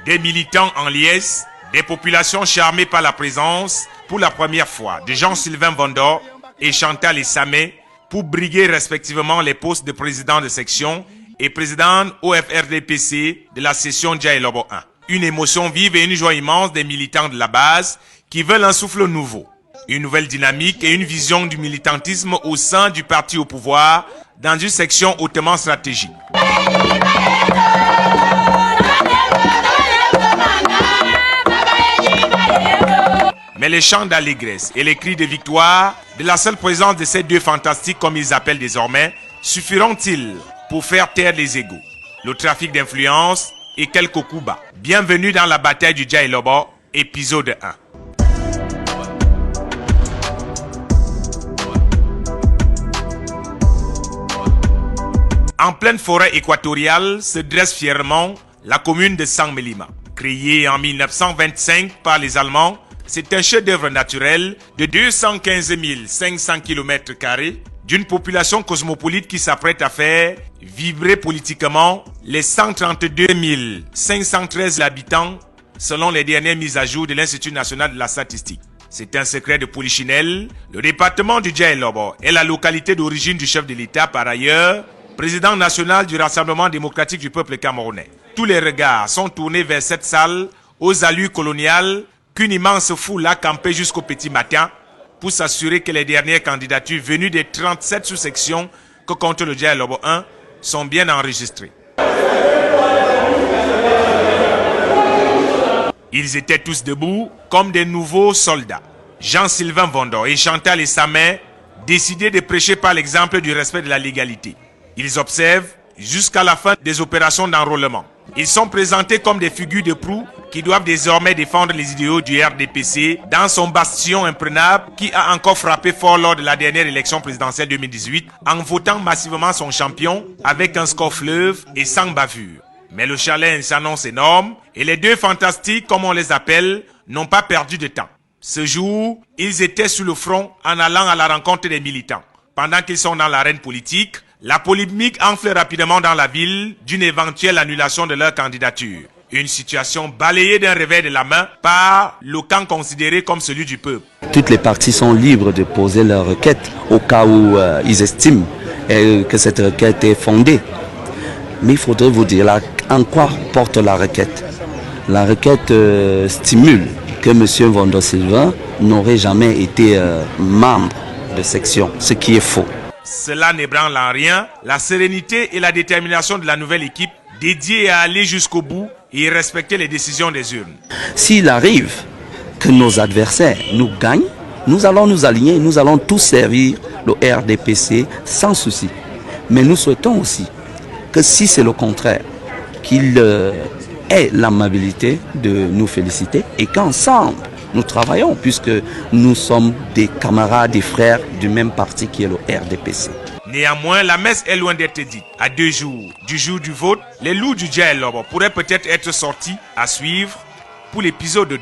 Des militants en liesse, des populations charmées par la présence, pour la première fois, de Jean-Sylvain Vondor et Chantal Essamé pour briguer respectivement les postes de président de section et président OFRDPC de la session Dja Lobo 1. Une émotion vive et une joie immense des militants de la base qui veulent un souffle nouveau, une nouvelle dynamique et une vision du militantisme au sein du parti au pouvoir dans une section hautement stratégique. Mais les chants d'allégresse et les cris de victoire de la seule présence de ces deux fantastiques, comme ils appellent désormais, suffiront-ils pour faire taire les égos, le trafic d'influence et quelques coups bas? Bienvenue dans la bataille du Dja Lobo, épisode 1. En pleine forêt équatoriale se dresse fièrement la commune de Sangmelima. Créée en 1925 par les Allemands, c'est un chef-d'œuvre naturel de 215 500 km² d'une population cosmopolite qui s'apprête à faire vibrer politiquement les 132 513 habitants selon les dernières mises à jour de l'Institut national de la statistique. C'est un secret de polichinelle. Le département du Dja Lobo est la localité d'origine du chef de l'État, par ailleurs président national du Rassemblement démocratique du peuple camerounais. Tous les regards sont tournés vers cette salle aux allures coloniales qu'une immense foule a campé jusqu'au petit matin pour s'assurer que les dernières candidatures venues des 37 sous-sections que compte le Dja Lobo 1 sont bien enregistrées. Ils étaient tous debout comme des nouveaux soldats. Jean-Sylvain Vondor et Chantal Essamé décidaient de prêcher par l'exemple du respect de la légalité. Ils observent jusqu'à la fin des opérations d'enrôlement. Ils sont présentés comme des figures de proue qui doivent désormais défendre les idéaux du RDPC dans son bastion imprenable qui a encore frappé fort lors de la dernière élection présidentielle 2018 en votant massivement son champion avec un score fleuve et sans bavure. Mais le challenge s'annonce énorme et les deux fantastiques, comme on les appelle, n'ont pas perdu de temps. Ce jour, ils étaient sur le front en allant à la rencontre des militants. Pendant qu'ils sont dans l'arène politique, la polémique enfle rapidement dans la ville d'une éventuelle annulation de leur candidature. Une situation balayée d'un revers de la main par le camp considéré comme celui du peuple. Toutes les parties sont libres de poser leur requête au cas où ils estiment que cette requête est fondée. Mais il faudrait vous dire là, en quoi porte la requête. La requête stimule que M. Vondor Sylvain n'aurait jamais été membre de section, ce qui est faux. Cela n'ébranle en rien la sérénité et la détermination de la nouvelle équipe dédiée à aller jusqu'au bout et respecter les décisions des urnes. S'il arrive que nos adversaires nous gagnent, nous allons nous aligner, nous allons tous servir le RDPC sans souci. Mais nous souhaitons aussi que si c'est le contraire, qu'il ait l'amabilité de nous féliciter et qu'ensemble nous travaillons puisque nous sommes des camarades, des frères du même parti qui est le RDPC. Néanmoins, la messe est loin d'être dite. À 2 jours du jour du vote, les loups du Dja Lobo pourraient peut-être être sortis à suivre pour l'épisode 2.